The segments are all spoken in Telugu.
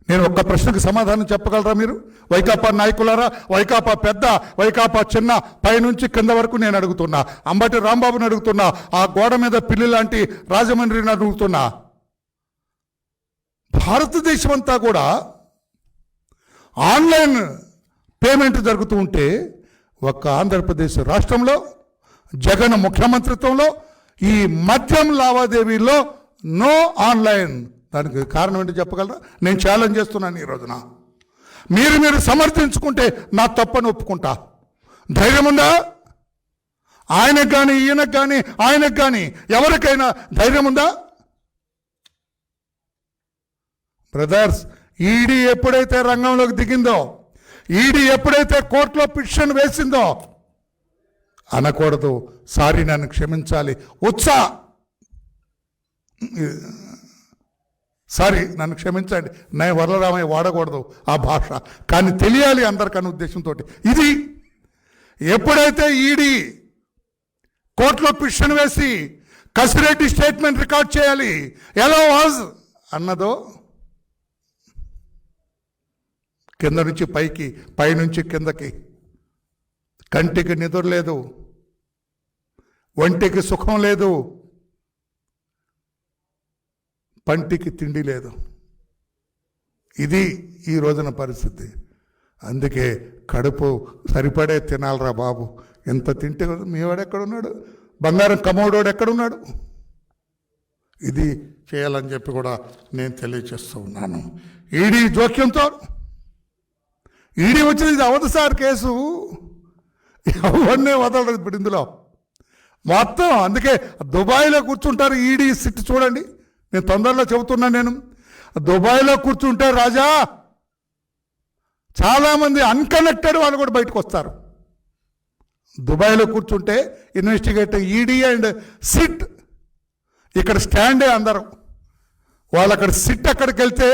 నేను ఒక్క ప్రశ్నకు సమాధానం చెప్పగలరా మీరు? వైకాపా నాయకులారా, వైకాపా పెద్ద, వైకాపా చిన్న, పైనుంచి కింద వరకు నేను అడుగుతున్నా. అంబటి రాంబాబుని అడుగుతున్నా, ఆ గోడ మీద పిల్లి లాంటి రాజమండ్రిని అడుగుతున్నా. భారతదేశం అంతా కూడా ఆన్లైన్ పేమెంట్ జరుగుతూ ఉంటే ఒక్క ఆంధ్రప్రదేశ్ రాష్ట్రంలో జగన్ ముఖ్యమంత్రిత్వంలో ఈ మద్యం లావాదేవీల్లో నో ఆన్లైన్. దానికి కారణం ఏంటో చెప్పగలరా? నేను ఛాలెంజ్ చేస్తున్నాను ఈ రోజున. మీరు సమర్థించుకుంటే నా తప్పని ఒప్పుకుంటా. ధైర్యం ఉందా? ఆయనకు కానీ, ఈయనకు కానీ, ఆయనకు కానీ, ఎవరికైనా ధైర్యం ఉందా? బ్రదర్స్, ఈడీ ఎప్పుడైతే రంగంలోకి దిగిందో, ఈడీ ఎప్పుడైతే కోర్టులో పిటిషన్ వేసిందో అనకూడదు, సారీ నన్ను క్షమించాలి, సారీ నన్ను క్షమించండి, నేను వరలరామయ్య వాడకూడదు ఆ భాష, కానీ తెలియాలి అందరికన్నా ఉద్దేశంతో. ఇది ఎప్పుడైతే ఈడీ కోర్టులో పిటిషన్ వేసి కసిరెడ్డి స్టేట్మెంట్ రికార్డ్ చేయాలి ఎలా వాజ్ అన్నదో, కింద నుంచి పైకి, పైనుంచి కిందకి, కంటికి నిద్ర లేదు, ఒంటికి సుఖం లేదు, పంటికి తిండి లేదు. ఇది ఈ రోజున పరిస్థితి. అందుకే కడుపు సరిపడే తినాలరా బాబు. ఎంత తింటే మీవాడు ఎక్కడున్నాడు? బంగారం కమోడోడు ఎక్కడున్నాడు? ఇది చేయాలని చెప్పి కూడా నేను తెలియజేస్తూ ఉన్నాను. ఈడీ జోక్యంతో ఈడీ వచ్చింది, ఇది అవదు సార్ కేసు, ఎవరినే వదలదు ఇప్పుడు ఇందులో మొత్తం. అందుకే దుబాయ్లో కూర్చుంటారు ఈడీ సిట్. చూడండి, నేను తొందరలో చెబుతున్నాను. నేను దుబాయ్లో కూర్చుంటే రాజా, చాలామంది అన్కనెక్టెడ్ వాళ్ళు కూడా బయటకు వస్తారు. దుబాయ్లో కూర్చుంటే ఇన్వెస్టిగేటర్ ఈడీ అండ్ సిట్ ఇక్కడ స్టాండే అందరూ. వాళ్ళు అక్కడ సిట్ అక్కడికి వెళ్తే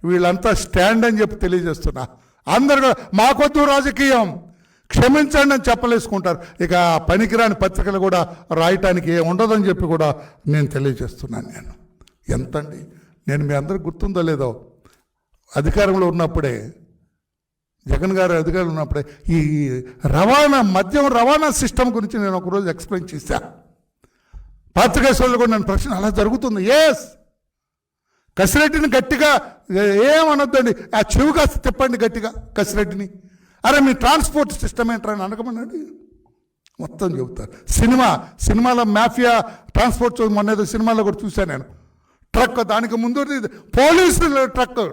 వీళ్ళంతా స్టాండ్ అని చెప్పి తెలియజేస్తున్నా. అందరు మాకొద్దు రాజకీయం, క్షమించండి అని చెప్పలేసుకుంటారు. ఇక పనికిరాని పత్రికలు కూడా రాయటానికి ఉండదని చెప్పి కూడా నేను తెలియజేస్తున్నాను. నేను ఎంతండి, నేను మీ అందరికి గుర్తుందో లేదో, అధికారంలో ఉన్నప్పుడే, జగన్ గారు అధికారంలో ఉన్నప్పుడే ఈ మద్యం రవాణా సిస్టమ్ గురించి నేను ఒకరోజు ఎక్స్ప్లెయిన్ చేశా. పత్రికా సోదరులు కూడా నన్ను ప్రశ్న, అలా జరుగుతుంది? ఎస్. కసిరెడ్డిని గట్టిగా ఏమనొద్దండి, ఆ చెవు కాస్త తిప్పండి గట్టిగా కసిరెడ్డిని. అరే మీ ట్రాన్స్పోర్ట్ సిస్టమ్ ఏంటని అనకమన్నాడు. మొత్తం చెబుతారు. సినిమాలో మాఫియా ట్రాన్స్పోర్ట్, మొన్న ఏదో సినిమాలో కూడా చూశాను నేను. ట్రక్, దానికి ముందు పోలీసుల ట్రక్,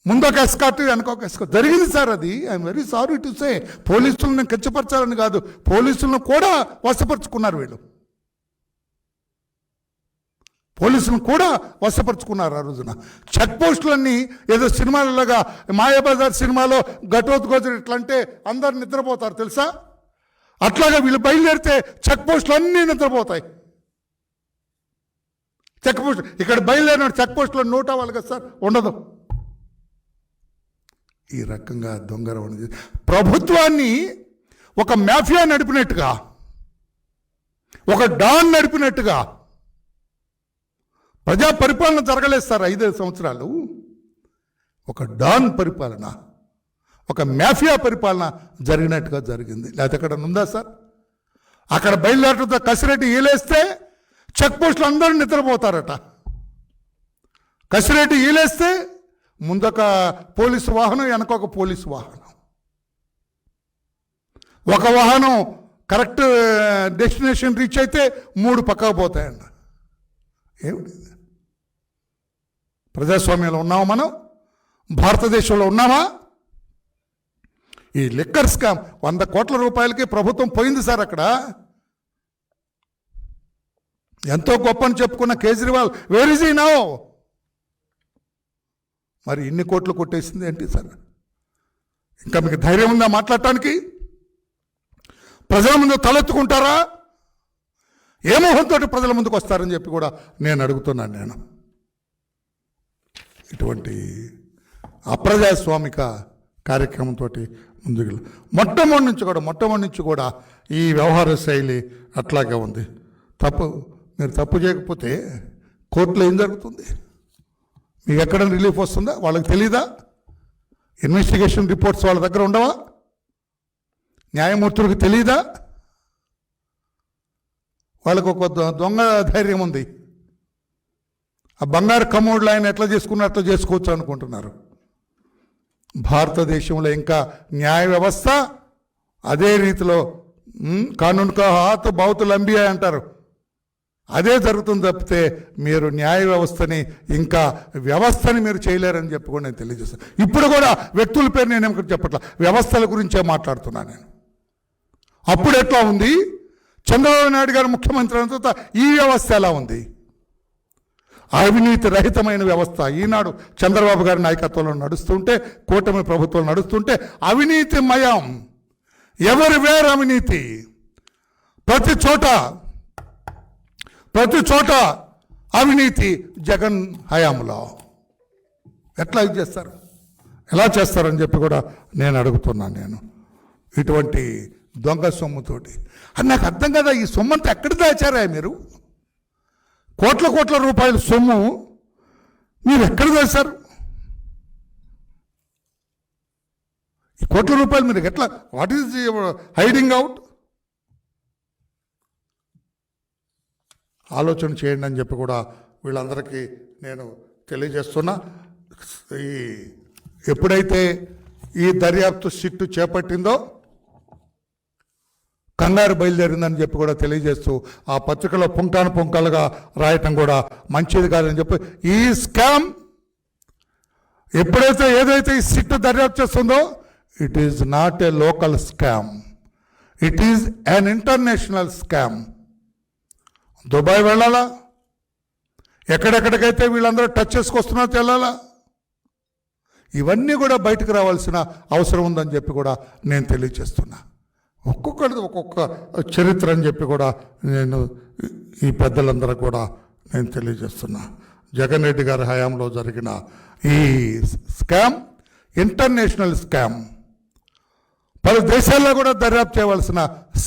ముందొక ఎస్కాట్ వెనకొక ఎస్కాట్ జరిగింది సార్. అది I'm very sorry to say. పోలీసులను కించపరచాలని కాదు, పోలీసులను కూడా వశపరుచుకున్నారు వీళ్ళు. పోలీసులను కూడా వశపరుచుకున్నారు ఆ రోజున. చెక్ పోస్టులన్నీ ఏదో సినిమాలలాగా, మాయాబజార్ సినిమాలో ఘటోత్కోజర్ ఇట్లా అంటే అందరు నిద్రపోతారు తెలుసా? అట్లాగా వీళ్ళు బయలుదేరితే చెక్ పోస్టులు అన్నీ నిద్రపోతాయి. చెక్ పోస్ట్ ఇక్కడ బయలుదేరిన చెక్ పోస్టులో నోట్ అవ్వాలి కదా సార్, ఉండదు. ఈ రకంగా దొంగ రవాణా ప్రభుత్వాన్ని ఒక మాఫియా నడిపినట్టుగా, ఒక డాన్ నడిపినట్టుగా ప్రజా పరిపాలన జరగలేదు సార్ 5 సంవత్సరాలు. ఒక డాన్ పరిపాలన, ఒక మాఫియా పరిపాలన జరిగినట్టుగా జరిగింది. లేకపోతే అక్కడ ఉందా సార్? అక్కడ బయలుదేరటంతో కసిరెడ్డి ఈలేస్తే చెక్ పోస్టులు అందరూ నిద్రపోతారట. కసిరెడ్డి ఈలేస్తే ముందొక పోలీసు వాహనం, వెనకొక పోలీసు వాహనం, ఒక వాహనం కరెక్ట్ డెస్టినేషన్ రీచ్ అయితే 3 పక్కకు పోతాయండి. ఏమిటి? ప్రజాస్వామ్యంలో ఉన్నామా మనం? భారతదేశంలో ఉన్నామా? ఈ లిక్కర్ స్కామ్ 100 కోట్ల రూపాయలకి ప్రభుత్వం పోయింది సార్. అక్కడ ఎంతో గొప్ప అని చెప్పుకున్న Kejriwal where is he now? మరి ఇన్ని కోట్లు కొట్టేసింది ఏంటి సార్? ఇంకా మీకు ధైర్యం ఉందా మాట్లాడటానికి? ప్రజల ముందు తలెత్తుకుంటారా? ఏ మోహంతో ప్రజల ముందుకు వస్తారని చెప్పి కూడా నేను అడుగుతున్నాను. నేను ఇటువంటి అప్రజాస్వామిక కార్యక్రమంతో ముందుకు మొట్టమొదటి నుంచి కూడా ఈ వ్యవహార శైలి అట్లాగే ఉంది. మీరు తప్పు చేయకపోతే కోర్టులో ఏం జరుగుతుంది? మీకు ఎక్కడ రిలీఫ్ వస్తుందా? వాళ్ళకి తెలీదా? ఇన్వెస్టిగేషన్ రిపోర్ట్స్ వాళ్ళ దగ్గర ఉండవా? న్యాయమూర్తులకు తెలీదా? వాళ్ళకు ఒక దొంగ ధైర్యం ఉంది. ఆ బంగారు కమోడ్లు ఆయన ఎట్లా చేసుకున్నా అట్లా చేసుకోవచ్చు అనుకుంటున్నారు. భారతదేశంలో ఇంకా న్యాయ వ్యవస్థ అదే రీతిలో కానూన్ కా హాత్ బహుత్ లంబీ అంటారు, అదే జరుగుతుంది తప్పితే మీరు న్యాయ వ్యవస్థని ఇంకా వ్యవస్థని మీరు చేయలేరని చెప్పి కూడా నేను తెలియజేస్తాను. ఇప్పుడు కూడా వ్యక్తుల పేరు నేను ఏమిటి చెప్పట్లా, వ్యవస్థల గురించే మాట్లాడుతున్నాను నేను. అప్పుడు ఎట్లా ఉంది? చంద్రబాబు నాయుడు గారు ముఖ్యమంత్రి అయిన తర్వాత ఈ వ్యవస్థ ఎలా ఉంది? అవినీతి రహితమైన వ్యవస్థ ఈనాడు చంద్రబాబు గారి నాయకత్వంలో నడుస్తుంటే, కూటమి ప్రభుత్వం నడుస్తుంటే అవినీతిమయం, ఎవరి వేరు అవినీతి, ప్రతి చోట అవినీతి. జగన్ హయాంలో ఎట్లా ఇది చేస్తారు, ఎలా చేస్తారని చెప్పి కూడా నేను అడుగుతున్నాను. నేను ఇటువంటి దొంగ సొమ్ముతోటి అది నాకు అర్థం కదా. ఈ సొమ్మంతా ఎక్కడ దాచారా మీరు? కోట్ల రూపాయల సొమ్ము మీరు ఎక్కడ దాచారు? ఈ కోట్ల రూపాయలు మీరు ఎట్లా, వాట్ ఈజ్ హైడింగ్ అవుట్? ఆలోచన చేయండి అని చెప్పి కూడా వీళ్ళందరికీ నేను తెలియజేస్తున్నా. ఎప్పుడైతే ఈ దర్యాప్తు సిట్టు చేపట్టిందో కంగారు బయలుదేరిందని చెప్పి కూడా తెలియజేస్తూ ఆ పత్రికలో పుంకాలుగా రాయటం కూడా మంచిది కాదని చెప్పి, ఈ స్కామ్ ఎప్పుడైతే ఏదైతే ఈ సిట్టు దర్యాప్తు చేస్తుందో it is not a local scam, it is an international scam. Dubai వెళ్ళాలా, ఎక్కడెక్కడికైతే వీళ్ళందరూ టచ్ చేసుకొస్తున్నారో తెలాలా, ఇవన్నీ కూడా బయటకు రావాల్సిన అవసరం ఉందని చెప్పి కూడా నేను తెలియజేస్తున్నా. ఒక్కొక్కరిది ఒక్కొక్క చరిత్ర అని చెప్పి కూడా నేను ఈ పెద్దలందరూ కూడా నేను తెలియజేస్తున్నా. జగన్ రెడ్డి గారి హయాంలో జరిగిన ఈ స్కామ్ ఇంటర్నేషనల్ స్కామ్, పలు దేశాల్లో కూడా దర్యాప్తు చేయవలసిన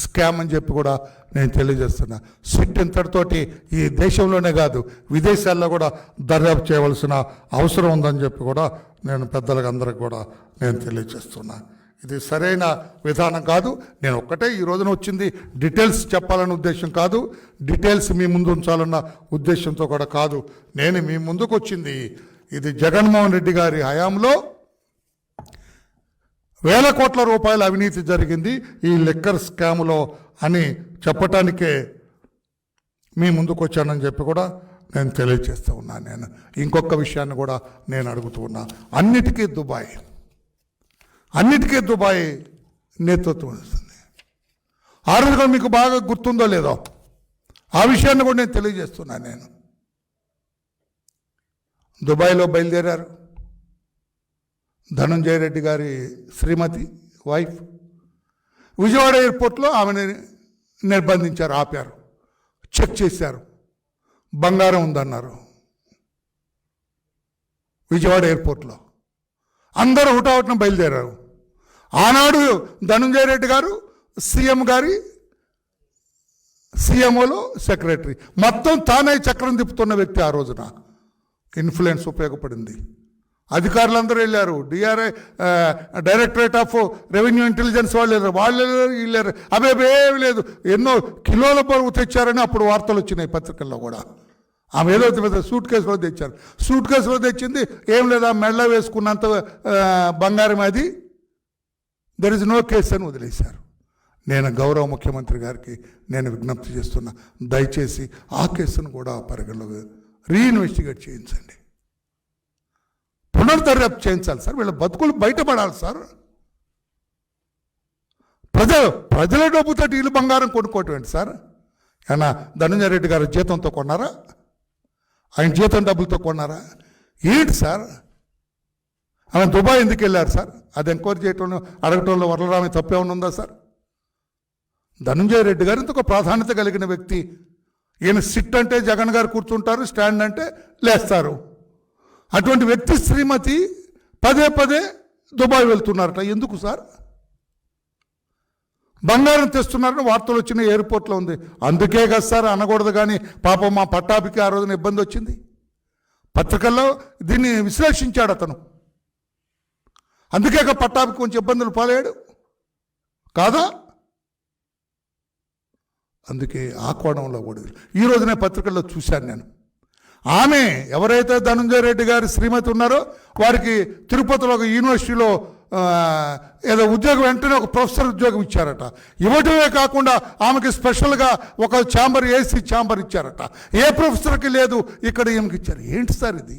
స్కామ్ అని చెప్పి కూడా నేను తెలియజేస్తున్నా. సిట్ ఇంతటితోటి ఈ దేశంలోనే కాదు విదేశాల్లో కూడా దర్యాప్తు చేయవలసిన అవసరం ఉందని చెప్పి కూడా నేను పెద్దలకు అందరికి కూడా నేను తెలియజేస్తున్నా. ఇది సరైన విధానం కాదు. నేను ఒక్కటే ఈ రోజున వచ్చింది డీటెయిల్స్ చెప్పాలన్న ఉద్దేశం కాదు, డీటెయిల్స్ మీ ముందు ఉంచాలన్న ఉద్దేశంతో కూడా కాదు. నేను మీ ముందుకు వచ్చింది ఇది జగన్మోహన్ రెడ్డి గారి హయాంలో వేల కోట్ల రూపాయల అవినీతి జరిగింది ఈ లిక్కర్ స్కాములో అని చెప్పటానికే మీ ముందుకు వచ్చానని చెప్పి కూడా నేను తెలియజేస్తూ ఉన్నాను. నేను ఇంకొక విషయాన్ని కూడా నేను అడుగుతూ ఉన్నా. అన్నిటికీ దుబాయ్ నేతృత్వం వస్తుంది. ఆ రోజుగా మీకు బాగా గుర్తుందో లేదో ఆ విషయాన్ని కూడా నేను తెలియజేస్తున్నాను. నేను దుబాయ్లో బయలుదేరారు ధనంజయ రెడ్డి గారి శ్రీమతి వైఫ్. విజయవాడ ఎయిర్పోర్ట్లో ఆమెను నిర్బంధించారు, ఆపారు, చెక్ చేశారు, బంగారం ఉందన్నారు. విజయవాడ ఎయిర్పోర్ట్లో అందరూ హుటాహుటిన బయలుదేరారు. ఆనాడు ధనంజయ రెడ్డి గారు సీఎంఓలో సెక్రటరీ, మొత్తం తానే చక్రం తిప్పుతున్న వ్యక్తి. ఆ రోజున ఇన్ఫ్లుయెన్స్ ఉపయోగపడింది. అధికారులందరూ వెళ్ళారు, డైరెక్టరేట్ ఆఫ్ రెవెన్యూ ఇంటెలిజెన్స్ వాళ్ళు వెళ్ళారు. అవేవేమి లేదు, ఎన్నో కిలోల బరువు తెచ్చారని అప్పుడు వార్తలు వచ్చినాయి పత్రికల్లో కూడా. ఆమె ఏదో సూట్ కేసులో తెచ్చారు. సూట్ కేసులో తెచ్చింది ఏం లేదా, మెళ్ళ వేసుకున్నంత బంగారం, అది దెర్ ఇస్ నో కేసు అని వదిలేశారు. నేను గౌరవ ముఖ్యమంత్రి గారికి నేను విజ్ఞప్తి చేస్తున్నా, దయచేసి ఆ కేసును కూడా పరిగణలో రీఇన్వెస్టిగేట్ చేయించండి, పునర్దర్యాప్తు చేయించాలి సార్. వీళ్ళ బతుకులు బయటపడాలి సార్. ప్రజల డబ్బుతో ఇల్లు బంగారం కొనుక్కోవటం ఏంటి సార్? ఏమన్నా ధనంజయ రెడ్డి గారి జీతంతో కొన్నారా? ఆయన జీతం డబ్బులతో కొన్నారా? ఏంటి సార్? ఆయన దుబాయ్ ఎందుకు వెళ్ళారు సార్? అది ఎంక్వైరీ చేయటంలో అడగటంలో వరలరామి తప్పేమన్నా ఉందా సార్? ధనంజయ రెడ్డి గారు ఇంత ఒక ప్రాధాన్యత కలిగిన వ్యక్తి. ఈయన సిట్ అంటే జగన్ గారు కూర్చుంటారు, స్టాండ్ అంటే లేస్తారు. అటువంటి వ్యక్తి శ్రీమతి పదే దుబాయ్ వెళ్తున్నారట. ఎందుకు సార్? బంగారం తెస్తున్నారని వార్తలు వచ్చిన ఎయిర్పోర్ట్లో ఉంది. అందుకే కదా సార్ అనకూడదు, కానీ పాపం మా పట్టాభికి ఆ రోజున ఇబ్బంది వచ్చింది. పత్రికల్లో దీన్ని విశ్లేషించాడు అతను. అందుకే పట్టాభికి కొంచెం ఇబ్బందులు పాలయ్యాడు కాదా? అందుకే ఆ కోణంలో కూడా ఈ రోజునే పత్రికల్లో చూశాను నేను. ఆమె ఎవరైతే ధనంజయ రెడ్డి గారి శ్రీమతి ఉన్నారో వారికి తిరుపతిలో ఒక యూనివర్సిటీలో ఏదో ఉద్యోగం, వెంటనే ఒక ప్రొఫెసర్ ఉద్యోగం ఇచ్చారట. ఇవ్వటమే కాకుండా ఆమెకి స్పెషల్గా ఒక ఛాంబర్, ఏసీ ఛాంబర్ ఇచ్చారట. ఏ ప్రొఫెసర్కి లేదు, ఇక్కడ ఈమెకి ఇచ్చారు. ఏంటి సార్ ఇది?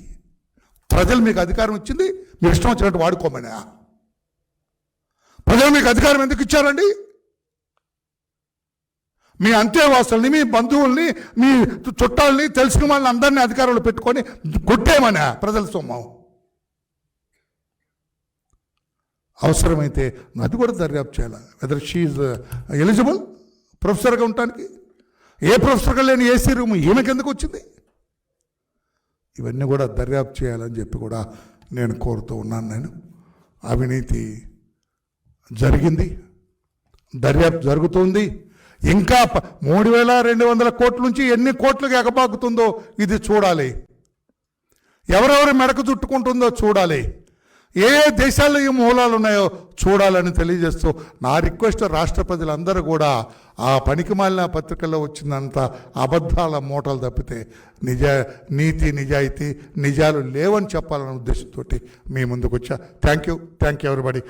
ప్రజలు మీకు అధికారం ఇచ్చింది, మీరు ఇష్టం వచ్చినట్టు వాడుకోమనా? ప్రజలు మీకు అధికారం ఎందుకు ఇచ్చారండి? మీ అంతేవాసుల్ని, మీ బంధువుల్ని, మీ చుట్టాలని, తెలిసిన వాళ్ళని అందరినీ అధికారంలో పెట్టుకొని కొట్టేమనా ప్రజల సొమ్మం? అవసరమైతే అది కూడా దర్యాప్తు చేయాలి. వెదర్ షీఈ్ ఎలిజిబుల్ ప్రొఫెసర్గా ఉండటానికి. ఏ ప్రొఫెసర్గా లేని ఏసీ రూమ్ ఈమెకి ఎందుకు వచ్చింది? ఇవన్నీ కూడా దర్యాప్తు చేయాలని చెప్పి కూడా నేను కోరుతూ ఉన్నాను. నేను అవినీతి జరిగింది, దర్యాప్తు జరుగుతుంది. ఇంకా 3,200 కోట్ల నుంచి ఎన్ని కోట్లకు ఎగబాకుతుందో ఇది చూడాలి. ఎవరెవరు మెడకు చుట్టుకుంటుందో చూడాలి. ఏ దేశాల్లో ఈ మూలాలు ఉన్నాయో చూడాలని తెలియజేస్తూ నా రిక్వెస్ట్, రాష్ట్ర ప్రజలందరూ కూడా ఆ పనికిమాలిన పత్రికల్లో వచ్చినంత అబద్ధాల మూటలు తప్పితే నీతి నిజాయితీ నిజాలు లేవని చెప్పాలనే ఉద్దేశంతో మీ ముందుకు వచ్చా. Thank you everybody.